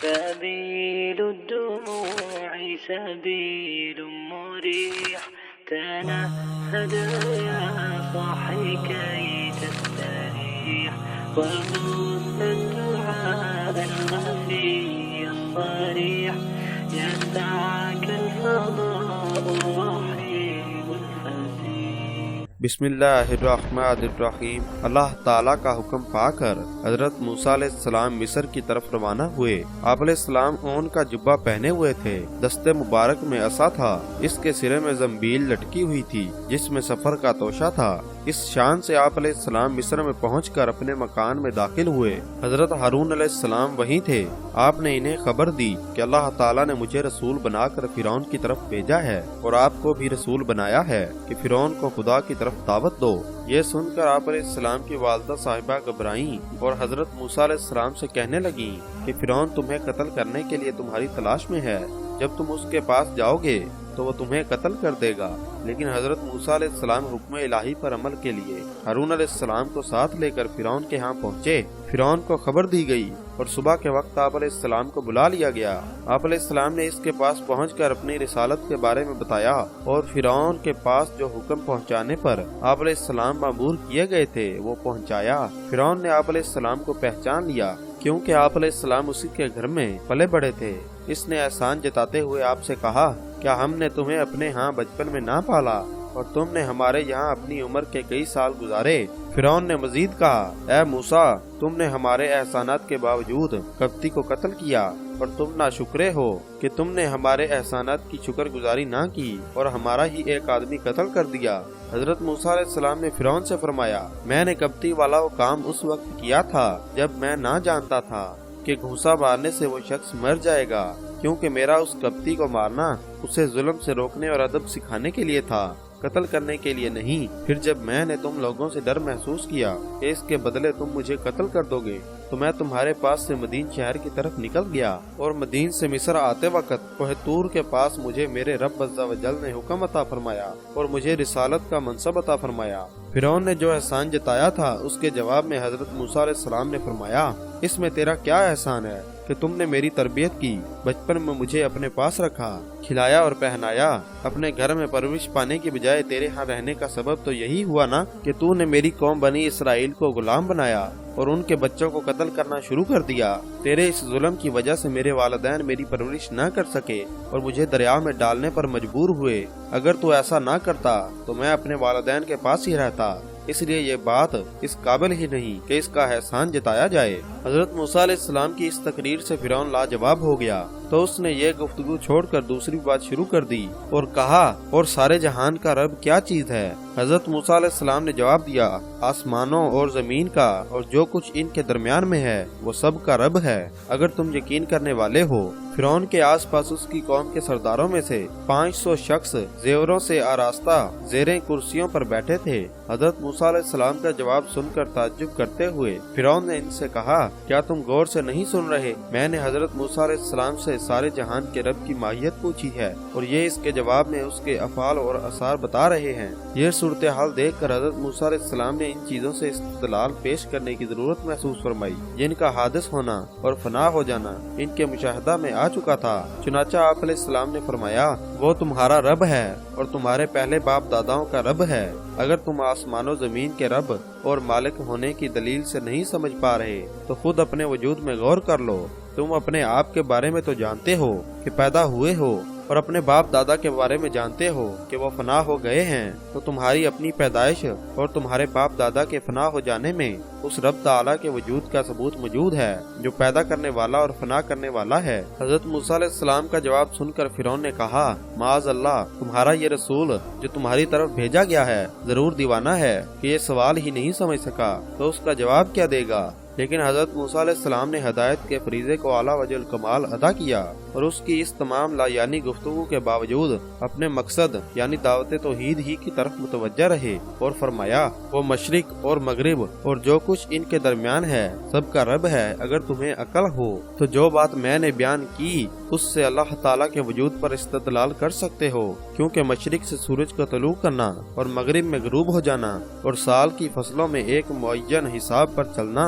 سبيل الدموع سبيل مريح تنهد يا صاحي كي تستريح وبث الدعاء الخفي الصريح يسعك الفضاء الرحيم الفسيح. بسم اللہ الرحمن الرحیم. اللہ تعالیٰ کا حکم پا کر حضرت موسیٰ علیہ السلام مصر کی طرف روانہ ہوئے. آپ علیہ السلام اون کا جبہ پہنے ہوئے تھے. دستے مبارک میں عصا تھا. اس کے سرے میں زنبیل لٹکی ہوئی تھی جس میں سفر کا توشہ تھا. اس شان سے آپ علیہ السلام مصر میں پہنچ کر اپنے مکان میں داخل ہوئے. حضرت ہارون علیہ السلام وہیں تھے. آپ نے انہیں خبر دی کہ اللہ تعالیٰ نے مجھے رسول بنا کر فرعون کی طرف بھیجا ہے اور آپ کو بھی رسول بنایا ہے کہ فرعون کو خدا کی طرف دعوت دو. یہ سن کر آپ علیہ السلام کی والدہ صاحبہ گھبرائیں اور حضرت موسیٰ علیہ السلام سے کہنے لگیں کہ فرعون تمہیں قتل کرنے کے لیے تمہاری تلاش میں ہے. جب تم اس کے پاس جاؤ گے تو وہ تمہیں قتل کر دے گا. لیکن حضرت موسیٰ علیہ السلام حکم الہی پر عمل کے لیے ہارون علیہ السلام کو ساتھ لے کر فرعون کے ہاں پہنچے. فرعون کو خبر دی گئی اور صبح کے وقت آپ علیہ السلام کو بلا لیا گیا. آپ علیہ السلام نے اس کے پاس پہنچ کر اپنی رسالت کے بارے میں بتایا اور فرعون کے پاس جو حکم پہنچانے پر آپ علیہ السلام مامور کیے گئے تھے وہ پہنچایا. فرعون نے آپ علیہ السلام کو پہچان لیا کیونکہ آپ علیہ السلام اسی کے گھر میں پلے بڑے تھے. اس نے احسان جتاتے ہوئے آپ سے کہا, کیا ہم نے تمہیں اپنے ہاں بچپن میں نہ پالا اور تم نے ہمارے یہاں اپنی عمر کے کئی سال گزارے؟ فرعون نے مزید کہا, اے موسیٰ, تم نے ہمارے احسانات کے باوجود قبطی کو قتل کیا اور تم ناشکرے ہو کہ تم نے ہمارے احسانات کی شکر گزاری نہ کی اور ہمارا ہی ایک آدمی قتل کر دیا. حضرت موسیٰ علیہ السلام نے فرعون سے فرمایا, میں نے قبطی والا وہ کام اس وقت کیا تھا جب میں نہ جانتا تھا کہ گھوسا مارنے سے وہ شخص مر جائے گا, کیونکہ میرا اس قبطی کو مارنا اسے ظلم سے روکنے اور ادب سکھانے کے لیے تھا, قتل کرنے کے لیے نہیں. پھر جب میں نے تم لوگوں سے ڈر محسوس کیا کہ اس کے بدلے تم مجھے قتل کر دو گے تو میں تمہارے پاس سے مدین شہر کی طرف نکل گیا اور مدین سے مصر آتے وقت کوہ طور کے پاس مجھے میرے رب عز و جل نے حکم عطا فرمایا اور مجھے رسالت کا منصب عطا فرمایا. فرعون نے جو احسان جتایا تھا اس کے جواب میں حضرت موسیٰ علیہ السلام نے فرمایا, اس میں تیرا کیا احسان ہے کہ تم نے میری تربیت کی, بچپن میں مجھے اپنے پاس رکھا, کھلایا اور پہنایا. اپنے گھر میں پرورش پانے کی بجائے تیرے ہاں رہنے کا سبب تو یہی ہوا نا کہ تو نے میری قوم بنی اسرائیل کو غلام بنایا اور ان کے بچوں کو قتل کرنا شروع کر دیا. تیرے اس ظلم کی وجہ سے میرے والدین میری پرورش نہ کر سکے اور مجھے دریا میں ڈالنے پر مجبور ہوئے. اگر تو ایسا نہ کرتا تو میں اپنے والدین کے پاس ہی رہتا. اس لیے یہ بات اس قابل ہی نہیں کہ اس کا احسان جتایا جائے. حضرت موسیٰ علیہ السلام کی اس تقریر سے فرعون لاجواب ہو گیا تو اس نے یہ گفتگو چھوڑ کر دوسری بات شروع کر دی اور کہا, اور سارے جہان کا رب کیا چیز ہے؟ حضرت موسیٰ علیہ السلام نے جواب دیا, آسمانوں اور زمین کا اور جو کچھ ان کے درمیان میں ہے وہ سب کا رب ہے, اگر تم یقین کرنے والے ہو. فرعون کے آس پاس اس کی قوم کے سرداروں میں سے 500 شخص زیوروں سے آراستہ زیریں کرسیوں پر بیٹھے تھے. حضرت موسیٰ علیہ السلام کا جواب سن کر تعجب کرتے ہوئے فرعون نے ان سے کہا, کیا تم غور سے نہیں سن رہے؟ میں نے حضرت موسیٰ علیہ السلام سے سارے جہان کے رب کی ماہیت پوچھی ہے اور یہ اس کے جواب میں اس کے افعال اور آثار بتا رہے ہیں. یہ صورتحال دیکھ کر حضرت موسیٰ علیہ السلام نے ان چیزوں سے استدلال پیش کرنے کی ضرورت محسوس فرمائی جن کا حادث ہونا اور فنا ہو جانا ان کے مشاہدہ میں آ چکا تھا. چنانچہ آپ علیہ السلام نے فرمایا, وہ تمہارا رب ہے اور تمہارے پہلے باپ داداؤں کا رب ہے. اگر تم آسمان و زمین کے رب اور مالک ہونے کی دلیل سے نہیں سمجھ پا رہے تو خود اپنے وجود میں غور کر لو. تم اپنے آپ کے بارے میں تو جانتے ہو کہ پیدا ہوئے ہو اور اپنے باپ دادا کے بارے میں جانتے ہو کہ وہ فنا ہو گئے ہیں, تو تمہاری اپنی پیدائش اور تمہارے باپ دادا کے فنا ہو جانے میں اس رب تعالیٰ کے وجود کا ثبوت موجود ہے جو پیدا کرنے والا اور فنا کرنے والا ہے. حضرت موسیٰ علیہ السلام کا جواب سن کر فرعون نے کہا, معاذ اللہ, تمہارا یہ رسول جو تمہاری طرف بھیجا گیا ہے ضرور دیوانہ ہے کہ یہ سوال ہی نہیں سمجھ سکا تو اس کا جواب کیا دے گا. لیکن حضرت موسیٰ علیہ السلام نے ہدایت کے فریضے کو اعلیٰ وجہ الکمال ادا کیا اور اس کی اس تمام لا یعنی گفتگو کے باوجود اپنے مقصد یعنی دعوت توحید ہی کی طرف متوجہ رہے اور فرمایا, وہ مشرق اور مغرب اور جو کچھ ان کے درمیان ہے سب کا رب ہے. اگر تمہیں عقل ہو تو جو بات میں نے بیان کی اس سے اللہ تعالیٰ کے وجود پر استدلال کر سکتے ہو, کیونکہ مشرق سے سورج کا طلوع کرنا اور مغرب میں غروب ہو جانا اور سال کی فصلوں میں ایک معین حساب پر چلنا